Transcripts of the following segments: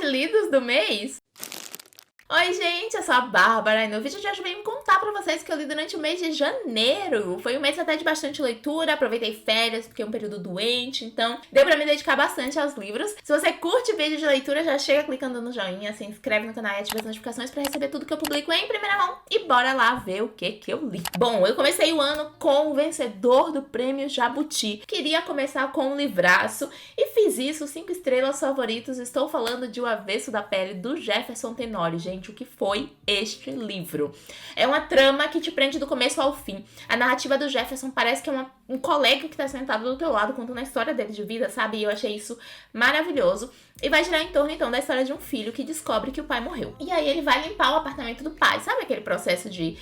lidos do mês? Oi gente, eu sou a Bárbara e no vídeo de hoje eu venho contar pra vocês que eu li durante o mês de janeiro. Foi um mês até de bastante leitura, aproveitei férias porque é um período doente, então deu pra me dedicar bastante aos livros. Se você curte vídeo de leitura, já chega clicando no joinha, se inscreve no canal e ativa as notificações pra receber tudo que eu publico em primeira mão. E bora lá ver o que eu li. Bom, eu comecei o ano com o vencedor do prêmio Jabuti. Queria começar com um livraço e fiz isso, 5 estrelas favoritos. Estou falando de O Avesso da Pele, do Jefferson Tenório. Gente, o que foi este livro? É uma trama que te prende do começo ao fim. A narrativa do Jefferson parece que é um colega que tá sentado do teu lado contando a história dele de vida, sabe? E eu achei isso maravilhoso. E vai girar em torno, então, da história de um filho que descobre que o pai morreu. E aí ele vai limpar o apartamento do pai. Sabe aquele processo de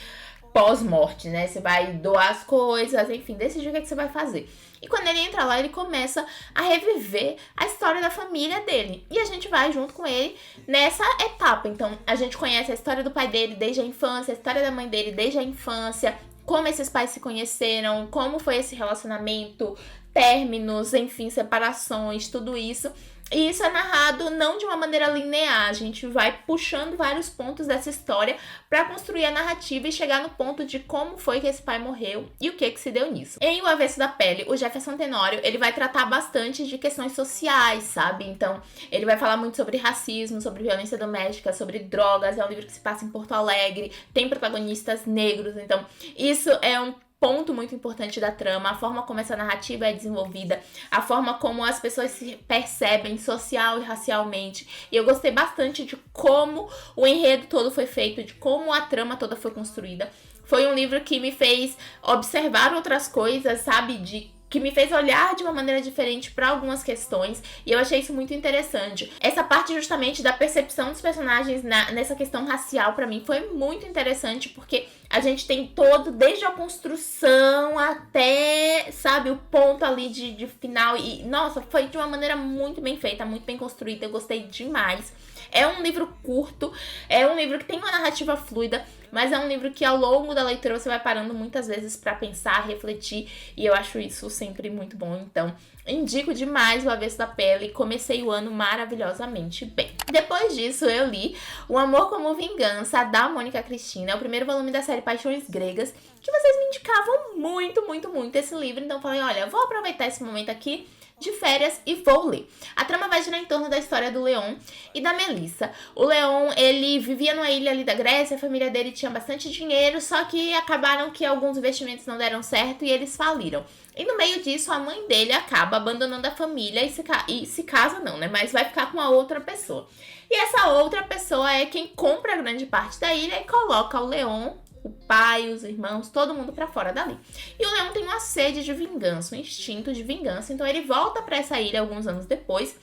pós-morte, né? Você vai doar as coisas, enfim, decidir o que você vai fazer. E quando ele entra lá, ele começa a reviver a história da família dele. E a gente vai junto com ele nessa etapa. Então, a gente conhece a história do pai dele desde a infância, a história da mãe dele desde a infância, como esses pais se conheceram, como foi esse relacionamento, términos, enfim, separações, tudo isso. E isso é narrado não de uma maneira linear, a gente vai puxando vários pontos dessa história para construir a narrativa e chegar no ponto de como foi que esse pai morreu e o que se deu nisso. Em O Avesso da Pele, o Jefferson Tenório, ele vai tratar bastante de questões sociais, sabe? Então, ele vai falar muito sobre racismo, sobre violência doméstica, sobre drogas, é um livro que se passa em Porto Alegre, tem protagonistas negros, então isso é um ponto muito importante da trama, a forma como essa narrativa é desenvolvida, a forma como as pessoas se percebem social e racialmente. E eu gostei bastante de como o enredo todo foi feito, de como a trama toda foi construída. Foi um livro que me fez observar outras coisas, sabe? Que me fez olhar de uma maneira diferente para algumas questões, e eu achei isso muito interessante. Essa parte justamente da percepção dos personagens nessa questão racial, para mim, foi muito interessante, porque a gente tem todo, desde a construção até, sabe, o ponto ali de final, e nossa, foi de uma maneira muito bem feita, muito bem construída, eu gostei demais. É um livro curto, é um livro que tem uma narrativa fluida, mas é um livro que ao longo da leitura você vai parando muitas vezes pra pensar, refletir, e eu acho isso sempre muito bom. Então, indico demais O Avesso da Pele, comecei o ano maravilhosamente bem. Depois disso, eu li O Amor como Vingança, da Mônica Cristina, é o primeiro volume da série Paixões Gregas, que vocês me indicavam muito, muito, muito esse livro, então eu falei, olha, vou aproveitar esse momento aqui de férias e vou ler. A trama vai girar em torno da história do Leon e da Melissa. O Leon, ele vivia numa ilha ali da Grécia, a família dele tinha bastante dinheiro, só que acabaram que alguns investimentos não deram certo e eles faliram. E no meio disso, a mãe dele acaba abandonando a família e se casa não, né? Mas vai ficar com a outra pessoa. E essa outra pessoa é quem compra grande parte da ilha e coloca o Leon, o pai, os irmãos, todo mundo pra fora dali. E o Leon tem uma sede de vingança, um instinto de vingança, então ele volta pra essa ilha alguns anos depois,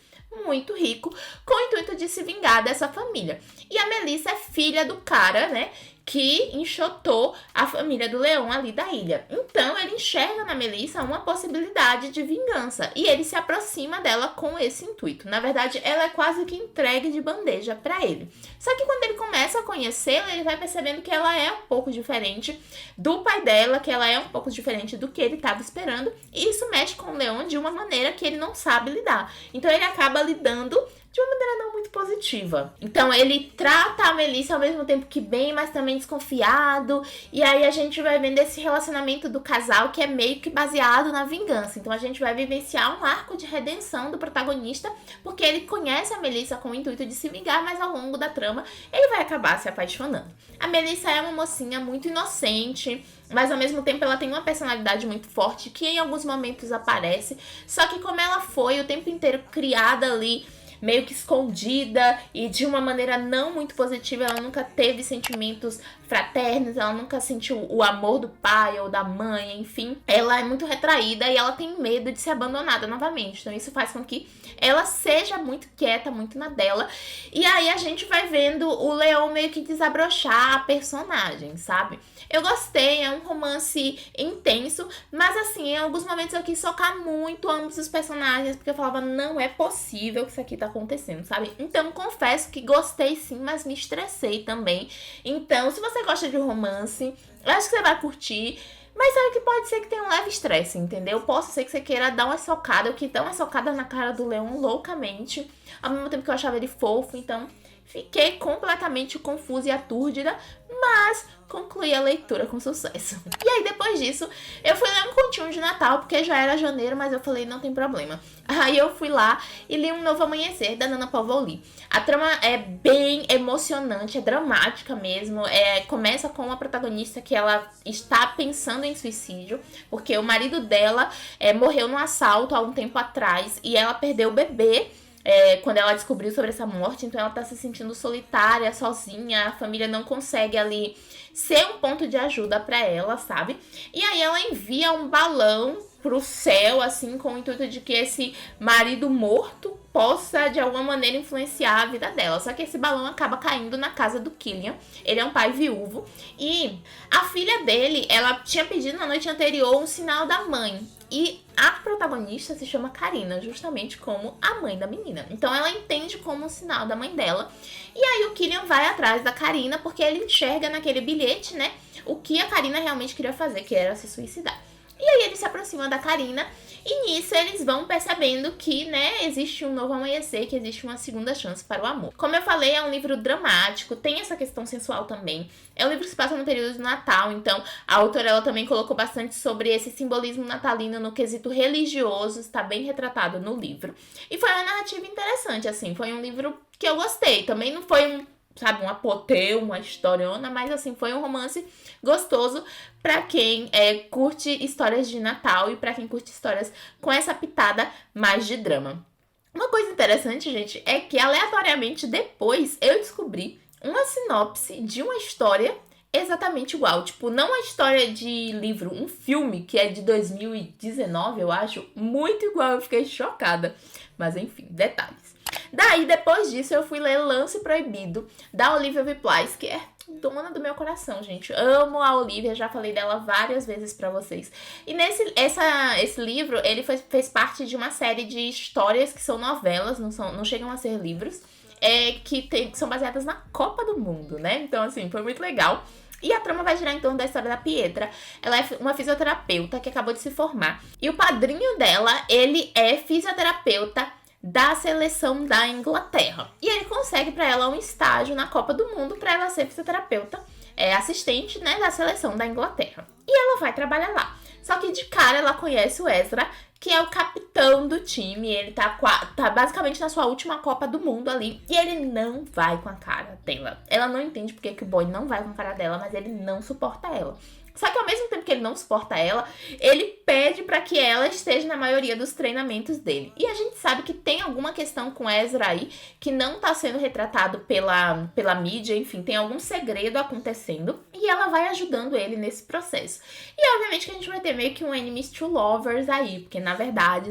muito rico, com o intuito de se vingar dessa família. E a Melissa é filha do cara, né, que enxotou a família do Leon ali da ilha. Então, ele enxerga na Melissa uma possibilidade de vingança. E ele se aproxima dela com esse intuito. Na verdade, ela é quase que entregue de bandeja pra ele. Só que quando ele começa a conhecê-la, ele vai percebendo que ela é um pouco diferente do pai dela, que ela é um pouco diferente do que ele estava esperando. E isso mexe com o Leon de uma maneira que ele não sabe lidar. Então, ele acaba lidando de uma maneira não muito positiva. Então ele trata a Melissa ao mesmo tempo que bem, mas também desconfiado. E aí a gente vai vendo esse relacionamento do casal que é meio que baseado na vingança. Então a gente vai vivenciar um arco de redenção do protagonista, porque ele conhece a Melissa com o intuito de se vingar, mas ao longo da trama ele vai acabar se apaixonando. A Melissa é uma mocinha muito inocente, mas ao mesmo tempo ela tem uma personalidade muito forte que em alguns momentos aparece. Só que como ela foi o tempo inteiro criada ali, meio que escondida e de uma maneira não muito positiva, ela nunca teve sentimentos fraternos, ela nunca sentiu o amor do pai ou da mãe, enfim. Ela é muito retraída e ela tem medo de ser abandonada novamente. Então isso faz com que ela seja muito quieta, muito na dela. E aí a gente vai vendo o Leon meio que desabrochar a personagem, sabe? Eu gostei, é um romance intenso, mas assim, em alguns momentos eu quis socar muito ambos os personagens, porque eu falava, não é possível que isso aqui tá acontecendo, sabe? Então, confesso que gostei sim, mas me estressei também. Então, se você gosta de romance, eu acho que você vai curtir, Mas sabe que pode ser que tenha um leve estresse, entendeu? Possa ser que você queira dar uma socada, eu quis dar uma socada na cara do leão loucamente, ao mesmo tempo que eu achava ele fofo, então fiquei completamente confusa e atúrdida, mas concluí a leitura com sucesso. E aí, depois disso, eu fui ler um continho de Natal, porque já era janeiro, mas eu falei, não tem problema. Aí eu fui lá e li Um Novo Amanhecer, da Nana Pavolli. A trama é bem emocionante, é dramática mesmo. Começa com uma protagonista que ela está pensando em suicídio, porque o marido dela morreu num assalto há um tempo atrás e ela perdeu o bebê. Quando ela descobriu sobre essa morte, então ela tá se sentindo solitária, sozinha, a família não consegue ali ser um ponto de ajuda pra ela, sabe? E aí ela envia um balão pro céu, assim, com o intuito de que esse marido morto possa, de alguma maneira, influenciar a vida dela. Só que esse balão acaba caindo na casa do Killian. Ele é um pai viúvo. E a filha dele, ela tinha pedido na noite anterior um sinal da mãe. E a protagonista se chama Karina, justamente como a mãe da menina. Então ela entende como um sinal da mãe dela. E aí o Killian vai atrás da Karina, porque ele enxerga naquele bilhete, né, o que a Karina realmente queria fazer, que era se suicidar. E aí ele se aproxima da Karina e nisso eles vão percebendo que, né, existe um novo amanhecer, que existe uma segunda chance para o amor. Como eu falei, é um livro dramático, tem essa questão sensual também. É um livro que se passa no período de Natal, então a autora ela também colocou bastante sobre esse simbolismo natalino no quesito religioso, está bem retratado no livro. E foi uma narrativa interessante, assim, foi um livro que eu gostei. Também não foi um apoteu, uma historiona, mas assim, foi um romance gostoso pra quem curte histórias de Natal e pra quem curte histórias com essa pitada mais de drama. Uma coisa interessante, gente, é que aleatoriamente depois eu descobri uma sinopse de uma história exatamente igual. Tipo, não uma história de livro, um filme que é de 2019, eu acho, muito igual, eu fiquei chocada. Mas enfim, detalhes. Daí, depois disso, eu fui ler Lance Proibido, da Olivia Viplais, que é dona do meu coração, gente. Amo a Olivia, já falei dela várias vezes pra vocês. E esse livro, ele fez parte de uma série de histórias que são novelas, não chegam a ser livros, que são baseadas na Copa do Mundo, né? Então, assim, foi muito legal. E a trama vai girar em torno da história da Pietra. Ela é uma fisioterapeuta que acabou de se formar. E o padrinho dela, ele é fisioterapeuta da seleção da Inglaterra. E ele consegue para ela um estágio na Copa do Mundo para ela ser fisioterapeuta, assistente, né, da seleção da Inglaterra. E ela vai trabalhar lá. Só que de cara ela conhece o Ezra, que é o capitão do time. Ele tá basicamente na sua última Copa do Mundo ali. E ele não vai com a cara dela. Ela não entende porque que o boy não vai com a cara dela, mas ele não suporta ela. Só que ao mesmo tempo que ele não suporta ela, ele pede pra que ela esteja na maioria dos treinamentos dele. E a gente sabe que tem alguma questão com Ezra aí que não tá sendo retratado pela mídia, enfim, tem algum segredo acontecendo. E ela vai ajudando ele nesse processo. E obviamente que a gente vai ter meio que um enemies to lovers aí, porque na verdade,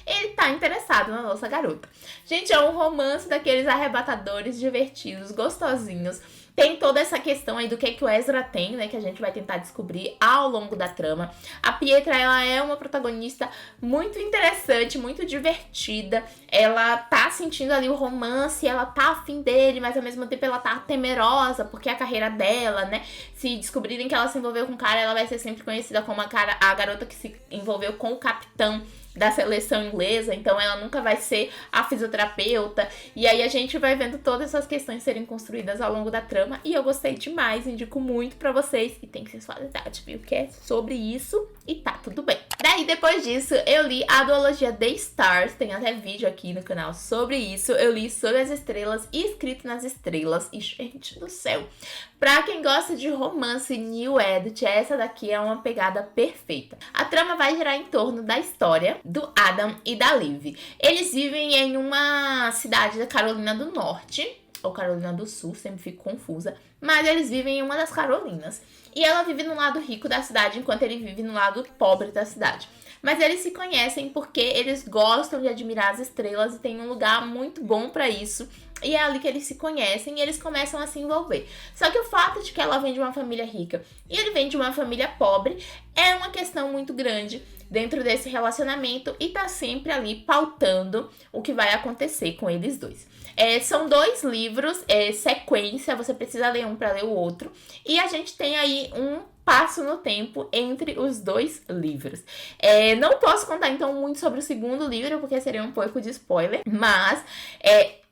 ele tá interessado na nossa garota. Gente, é um romance daqueles arrebatadores, divertidos, gostosinhos. Tem toda essa questão aí do que o Ezra tem, né, que a gente vai tentar descobrir ao longo da trama. A Pietra, ela é uma protagonista muito interessante, muito divertida. Ela tá sentindo ali o romance, ela tá afim dele, mas ao mesmo tempo ela tá temerosa, porque é a carreira dela, né? Se descobrirem que ela se envolveu com o cara, ela vai ser sempre conhecida como a garota que se envolveu com o capitão da seleção inglesa, então ela nunca vai ser a fisioterapeuta. E aí a gente vai vendo todas essas questões serem construídas ao longo da trama, e eu gostei demais, indico muito pra vocês. E tem sensualidade, viu? Que é sobre isso e tá tudo bem. Daí, depois disso, eu li a duologia The Stars, tem até vídeo aqui no canal sobre isso. Eu li Sobre as Estrelas e Escrito nas Estrelas, e gente do céu, pra quem gosta de romance new adult, essa daqui é uma pegada perfeita. A trama vai girar em torno da história do Adam e da Liv. Eles vivem em uma cidade da Carolina do Norte, ou Carolina do Sul, sempre fico confusa, mas eles vivem em uma das Carolinas. E ela vive no lado rico da cidade, enquanto ele vive no lado pobre da cidade. Mas eles se conhecem porque eles gostam de admirar as estrelas e tem um lugar muito bom pra isso. E é ali que eles se conhecem e eles começam a se envolver. Só que o fato de que ela vem de uma família rica e ele vem de uma família pobre é uma questão muito grande dentro desse relacionamento e tá sempre ali pautando o que vai acontecer com eles dois. São 2 livros, sequência, você precisa ler um para ler o outro. E a gente tem aí um passo no tempo entre os 2 livros. Não posso contar, então, muito sobre o segundo livro, porque seria um pouco de spoiler, mas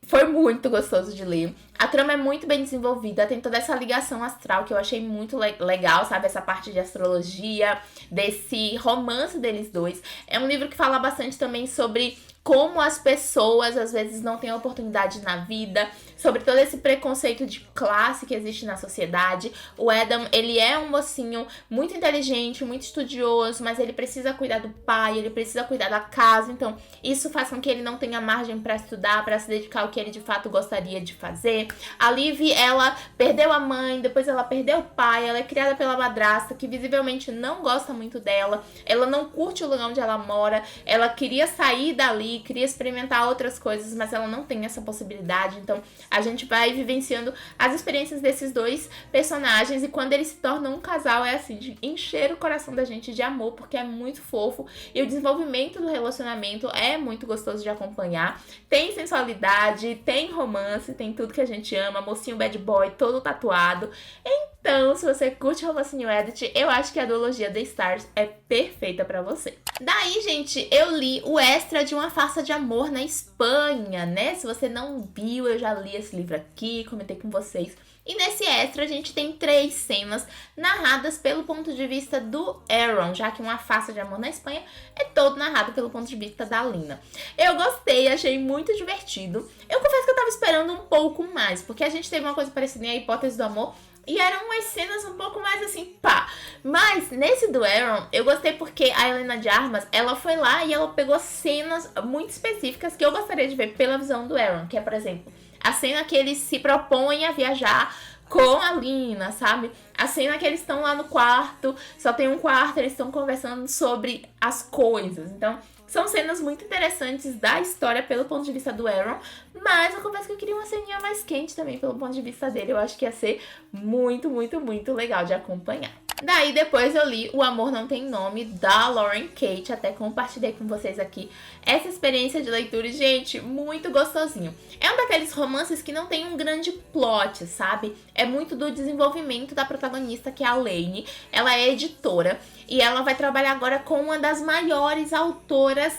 foi muito gostoso de ler. A trama é muito bem desenvolvida, tem toda essa ligação astral que eu achei muito legal, sabe? Essa parte de astrologia, desse romance deles dois. É um livro que fala bastante também sobre como as pessoas às vezes não têm oportunidade na vida, sobre todo esse preconceito de classe que existe na sociedade. O Adam, ele é um mocinho muito inteligente, muito estudioso, mas ele precisa cuidar do pai, ele precisa cuidar da casa, então isso faz com que ele não tenha margem para estudar, para se dedicar ao que ele de fato gostaria de fazer. A Liv, ela perdeu a mãe, depois ela perdeu o pai, ela é criada pela madrasta, que visivelmente não gosta muito dela, ela não curte o lugar onde ela mora, ela queria sair dali, queria experimentar outras coisas, mas ela não tem essa possibilidade, então a gente vai vivenciando as experiências desses 2 personagens, e quando eles se tornam um casal é assim, de encher o coração da gente de amor, porque é muito fofo, e o desenvolvimento do relacionamento é muito gostoso de acompanhar. Tem sensualidade, tem romance, tem tudo que a gente ama, mocinho bad boy, todo tatuado. Então, se você curte romancinho edit, eu acho que a duologia The Stars é perfeita pra você. Daí, gente, eu li o extra de Uma Farsa de Amor na Espanha, né? Se você não viu, eu já li esse livro aqui, comentei com vocês. E nesse extra a gente tem 3 cenas narradas pelo ponto de vista do Aaron, já que Uma Farsa de Amor na Espanha é todo narrado pelo ponto de vista da Lina. Eu gostei, achei muito divertido. Eu confesso que eu tava esperando um pouco mais, porque a gente teve uma coisa parecida em A Hipótese do Amor, e eram umas cenas um pouco mais assim, pá. Mas nesse do Aaron, eu gostei porque a Helena de Armas, ela foi lá e ela pegou cenas muito específicas que eu gostaria de ver pela visão do Aaron. Que é, por exemplo, a cena que eles se propõem a viajar com a Lina, sabe? A cena que eles estão lá no quarto, só tem um quarto, eles estão conversando sobre as coisas. Então, são cenas muito interessantes da história pelo ponto de vista do Aaron, mas eu confesso que eu queria uma ceninha mais quente também pelo ponto de vista dele. Eu acho que ia ser muito, muito, muito legal de acompanhar. Daí depois eu li O Amor Não Tem Nome, da Lauren Kate, até compartilhei com vocês aqui essa experiência de leitura e, gente, muito gostosinho. É um daqueles romances que não tem um grande plot, sabe? É muito do desenvolvimento da protagonista, que é a Lainey. Ela é editora e ela vai trabalhar agora com uma das maiores autoras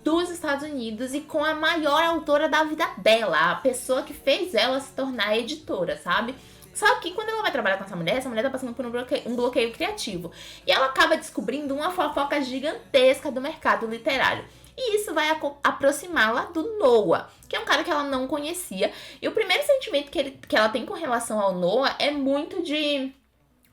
dos Estados Unidos e com a maior autora da vida dela, a pessoa que fez ela se tornar editora, sabe? Só que quando ela vai trabalhar com essa mulher tá passando por um bloqueio criativo. E ela acaba descobrindo uma fofoca gigantesca do mercado literário. E isso vai aproximá-la do Noah, que é um cara que ela não conhecia. E o primeiro sentimento que ela tem com relação ao Noah é muito de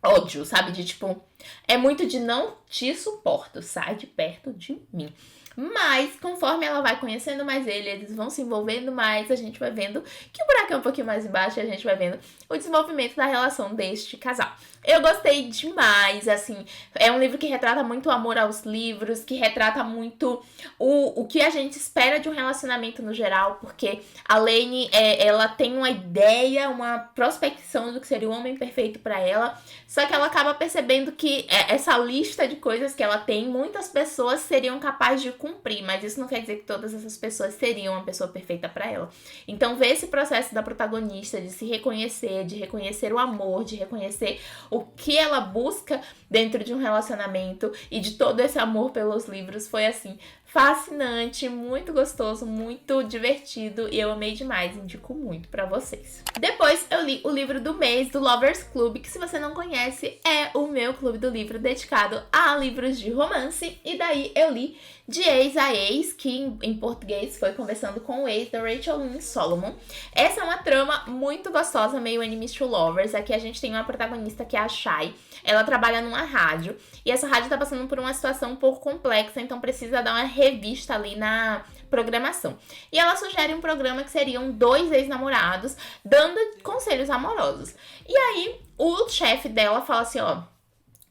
ódio, sabe? De tipo, é muito de não te suporto, sai de perto de mim. Mas, conforme ela vai conhecendo mais ele, eles vão se envolvendo mais, a gente vai vendo que o buraco é um pouquinho mais embaixo e a gente vai vendo o desenvolvimento da relação deste casal. Eu gostei demais, assim, é um livro que retrata muito o amor aos livros, que retrata muito o que a gente espera de um relacionamento no geral, porque a Lainey, ela tem uma ideia, uma prospecção do que seria o homem perfeito pra ela, só que ela acaba percebendo que essa lista de coisas que ela tem, muitas pessoas seriam capazes de cumprir, mas isso não quer dizer que todas essas pessoas seriam uma pessoa perfeita pra ela. Então, ver esse processo da protagonista de se reconhecer, de reconhecer o amor, de reconhecer o que ela busca dentro de um relacionamento e de todo esse amor pelos livros foi, assim, fascinante, muito gostoso, muito divertido e eu amei demais, indico muito pra vocês. Depois eu li o livro do mês do Lovers Club, que se você não conhece é o meu clube do livro dedicado a livros de romance, e daí eu li De Ex a Ex, que em português foi Conversando com o Ex, da Rachel Lynn Solomon. Essa é uma trama muito gostosa, meio Enemies to Lovers. Aqui a gente tem uma protagonista que é a Shai. Ela trabalha numa rádio e essa rádio tá passando por uma situação um pouco complexa, então precisa dar uma revista ali na programação. E ela sugere um programa que seriam 2 ex-namorados dando conselhos amorosos. E aí o chefe dela fala assim, ó,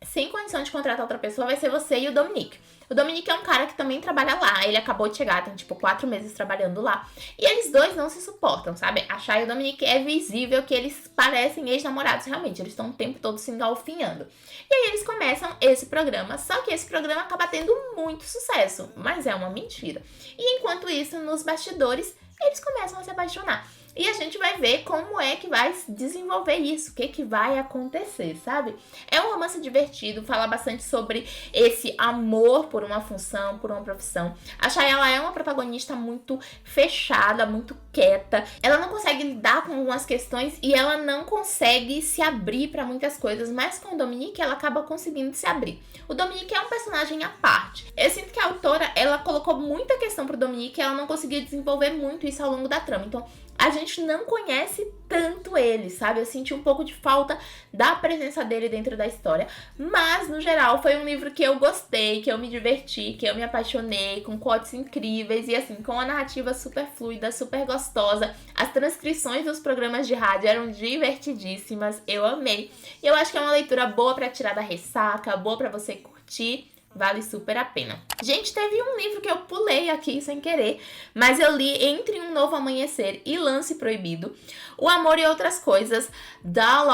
sem condição de contratar outra pessoa, vai ser você e o Dominique. O Dominique é um cara que também trabalha lá, ele acabou de chegar, tem tipo 4 meses trabalhando lá. E eles dois não se suportam, sabe? A Shai e o Dominique é visível que eles parecem ex-namorados realmente, eles estão o tempo todo se engalfinhando. E aí eles começam esse programa, só que esse programa acaba tendo muito sucesso, mas é uma mentira. E enquanto isso, nos bastidores, eles começam a se apaixonar. E a gente vai ver como é que vai desenvolver isso, o que vai acontecer, sabe? É um romance divertido, fala bastante sobre esse amor por uma função, por uma profissão. A Chay, ela é uma protagonista muito fechada, muito quieta. Ela não consegue lidar com algumas questões e ela não consegue se abrir para muitas coisas, mas com o Dominique ela acaba conseguindo se abrir. O Dominique é um personagem à parte. Eu sinto que a autora, ela colocou muita questão pro Dominique e ela não conseguia desenvolver muito isso ao longo da trama. Então, a gente não conhece tanto ele, sabe? Eu senti um pouco de falta da presença dele dentro da história. Mas, no geral, foi um livro que eu gostei, que eu me diverti, que eu me apaixonei, com quotes incríveis e, assim, com a narrativa super fluida, super gostosa. As transcrições dos programas de rádio eram divertidíssimas, eu amei. E eu acho que é uma leitura boa pra tirar da ressaca, boa pra você curtir. Vale super a pena. Gente, teve um livro que eu pulei aqui sem querer, mas eu li Entre um Novo Amanhecer e Lance Proibido, O Amor e Outras Coisas, da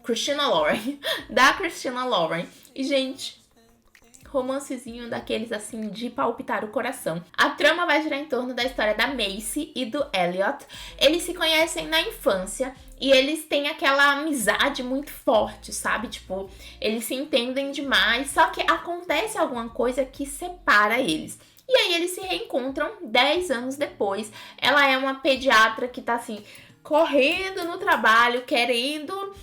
Christina Lauren, da Christina Lauren. E, gente, romancezinho daqueles assim de palpitar o coração. A trama vai girar em torno da história da Macy e do Elliot. Eles se conhecem na infância e eles têm aquela amizade muito forte, sabe? Tipo, eles se entendem demais, só que acontece alguma coisa que separa eles. E aí eles se reencontram 10 anos depois. Ela é uma pediatra que tá assim, correndo no trabalho, querendo,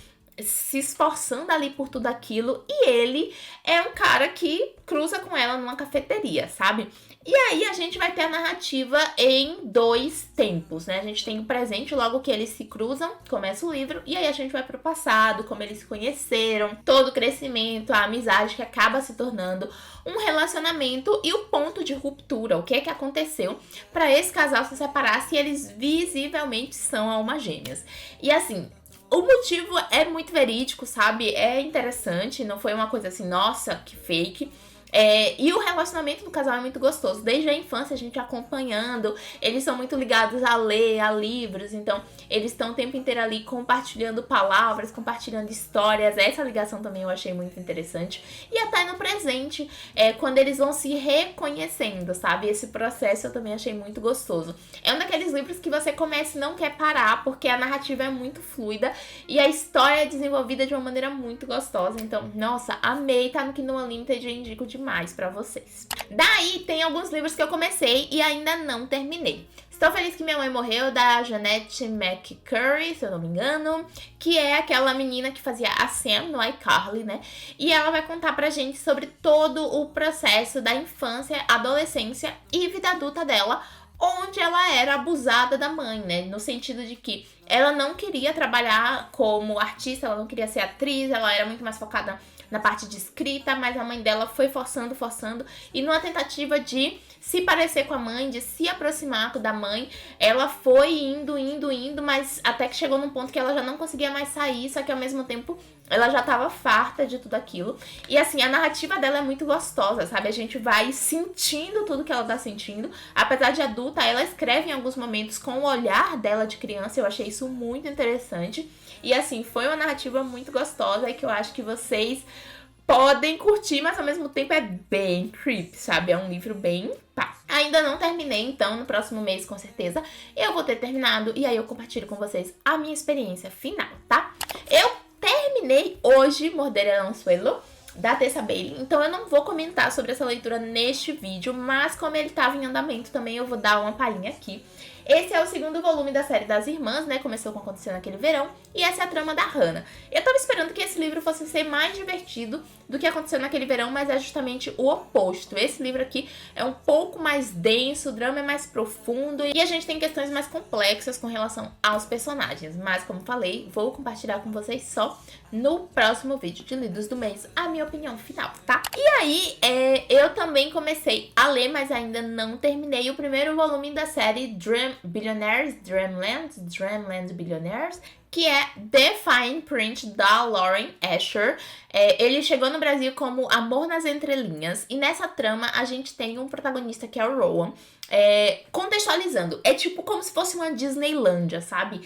se esforçando ali por tudo aquilo, e ele é um cara que cruza com ela numa cafeteria, sabe? E aí a gente vai ter a narrativa em 2 tempos, né? A gente tem o presente, logo que eles se cruzam, começa o livro, e aí a gente vai pro passado, como eles se conheceram, todo o crescimento, a amizade que acaba se tornando um relacionamento e o ponto de ruptura, o que é que aconteceu para esse casal se separar se eles visivelmente são almas gêmeas. E assim, o motivo é muito verídico, sabe? É interessante, não foi uma coisa assim, nossa, que fake. E o relacionamento do casal é muito gostoso. Desde a infância, a gente acompanhando. Eles são muito ligados a ler, a livros. Então, eles estão o tempo inteiro ali compartilhando palavras, compartilhando histórias. Essa ligação também eu achei muito interessante. E até no presente, quando eles vão se reconhecendo, sabe? Esse processo eu também achei muito gostoso. É um daqueles livros que você começa e não quer parar, porque a narrativa é muito fluida e a história é desenvolvida de uma maneira muito gostosa. Então, nossa, amei. Tá no Kindle Unlimited, eu indico demais pra vocês. Daí tem alguns livros que eu comecei e ainda não terminei. Estou Feliz que Minha Mãe Morreu, da Jeanette McCurry, se eu não me engano, que é aquela menina que fazia a Sam no iCarly, né? E ela vai contar pra gente sobre todo o processo da infância, adolescência e vida adulta dela, onde ela era abusada da mãe, né? No sentido de que ela não queria trabalhar como artista, ela não queria ser atriz, ela era muito mais focada na parte de escrita, mas a mãe dela foi forçando, e numa tentativa de se parecer com a mãe, de se aproximar da mãe, ela foi indo, mas até que chegou num ponto que ela já não conseguia mais sair, só que ao mesmo tempo ela já tava farta de tudo aquilo. E assim, a narrativa dela é muito gostosa, sabe? A gente vai sentindo tudo que ela tá sentindo. Apesar de adulta, ela escreve em alguns momentos com o olhar dela de criança, eu achei isso muito interessante. E assim, foi uma narrativa muito gostosa e que eu acho que vocês podem curtir, mas ao mesmo tempo é bem creepy, sabe? É um livro bem pá. Ainda não terminei, então no próximo mês, com certeza, eu vou ter terminado e aí eu compartilho com vocês a minha experiência final, tá? Eu terminei hoje Morder el Anzuelo, da Tessa Bailey, então eu não vou comentar sobre essa leitura neste vídeo, mas como ele estava em andamento também eu vou dar uma palhinha aqui. Esse é o 2º volume da série das irmãs, né? Começou com Aconteceu Naquele Verão. E essa é a trama da Hannah. Eu tava esperando que esse livro fosse ser mais divertido do que Aconteceu Naquele Verão, mas é justamente o oposto. Esse livro aqui é um pouco mais denso, o drama é mais profundo e a gente tem questões mais complexas com relação aos personagens. Mas, como falei, vou compartilhar com vocês só no próximo vídeo de Lidos do Mês a minha opinião final, tá? E aí, eu também comecei a ler, mas ainda não terminei o 1º volume da série Dreamland Billionaires, que é The Fine Print, da Lauren Asher. Ele chegou no Brasil como Amor nas Entrelinhas, e nessa trama a gente tem um protagonista que é o Rowan. Contextualizando, é tipo como se fosse uma Disneylândia, sabe?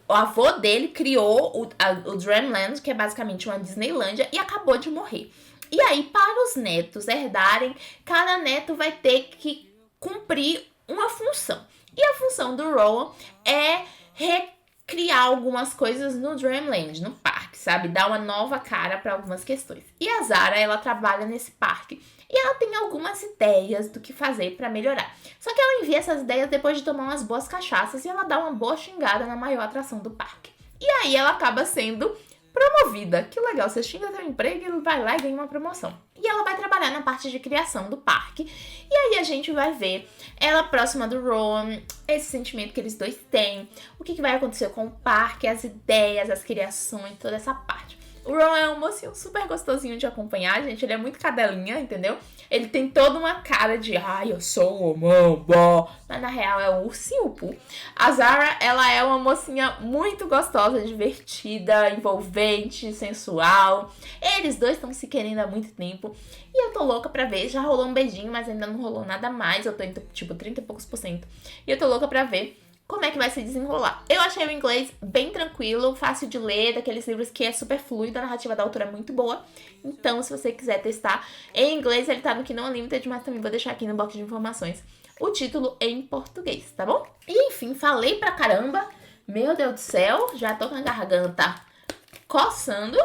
O avô dele criou o Dreamland, que é basicamente uma Disneylândia, e acabou de morrer. E aí, para os netos herdarem, cada neto vai ter que cumprir uma função. E a função do Rowan é recriar algumas coisas no Dreamland, no parque, sabe? Dar uma nova cara para algumas questões. E a Zara, ela trabalha nesse parque e ela tem algumas ideias do que fazer para melhorar. Só que ela envia essas ideias depois de tomar umas boas cachaças e ela dá uma boa xingada na maior atração do parque. E aí ela acaba sendo promovida. Que legal, você xinga seu emprego e vai lá e ganha uma promoção. E ela vai trabalhar na parte de criação do parque. E aí a gente vai ver ela próxima do Rowan, esse sentimento que eles dois têm, o que vai acontecer com o parque, as ideias, as criações, toda essa parte. O Rowan é um mocinho super gostosinho de acompanhar, gente. Ele é muito cadelinha, entendeu? Ele tem toda uma cara de, ai, eu sou um mambo. Mas na real é um ursinho Poo. A Zara, ela é uma mocinha muito gostosa, divertida, envolvente, sensual. Eles dois estão se querendo há muito tempo. E eu tô louca pra ver. Já rolou um beijinho, mas ainda não rolou nada mais. Eu tô em, tipo, 30 e poucos %. E eu tô louca pra ver como é que vai se desenrolar. Eu achei o inglês bem tranquilo, fácil de ler, daqueles livros que é super fluido, a narrativa da autora é muito boa. Então, se você quiser testar em inglês, ele tá no Kindle Unlimited, mas também vou deixar aqui no box de informações o título em português, tá bom? E enfim, falei pra caramba. Meu Deus do céu, já tô com a garganta coçando.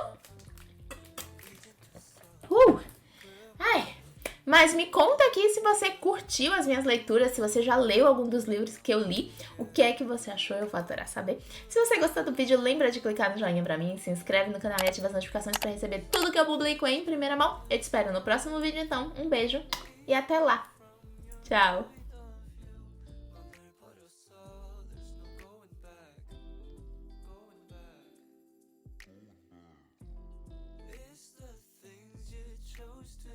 Ai, mas me conta aqui se você curtiu as minhas leituras, se você já leu algum dos livros que eu li, o que é que você achou, eu vou adorar saber. Se você gostou do vídeo, lembra de clicar no joinha pra mim, se inscreve no canal e ativa as notificações pra receber tudo que eu publico em primeira mão. Eu te espero no próximo vídeo, então. Um beijo e até lá. Tchau. It's the things you chose to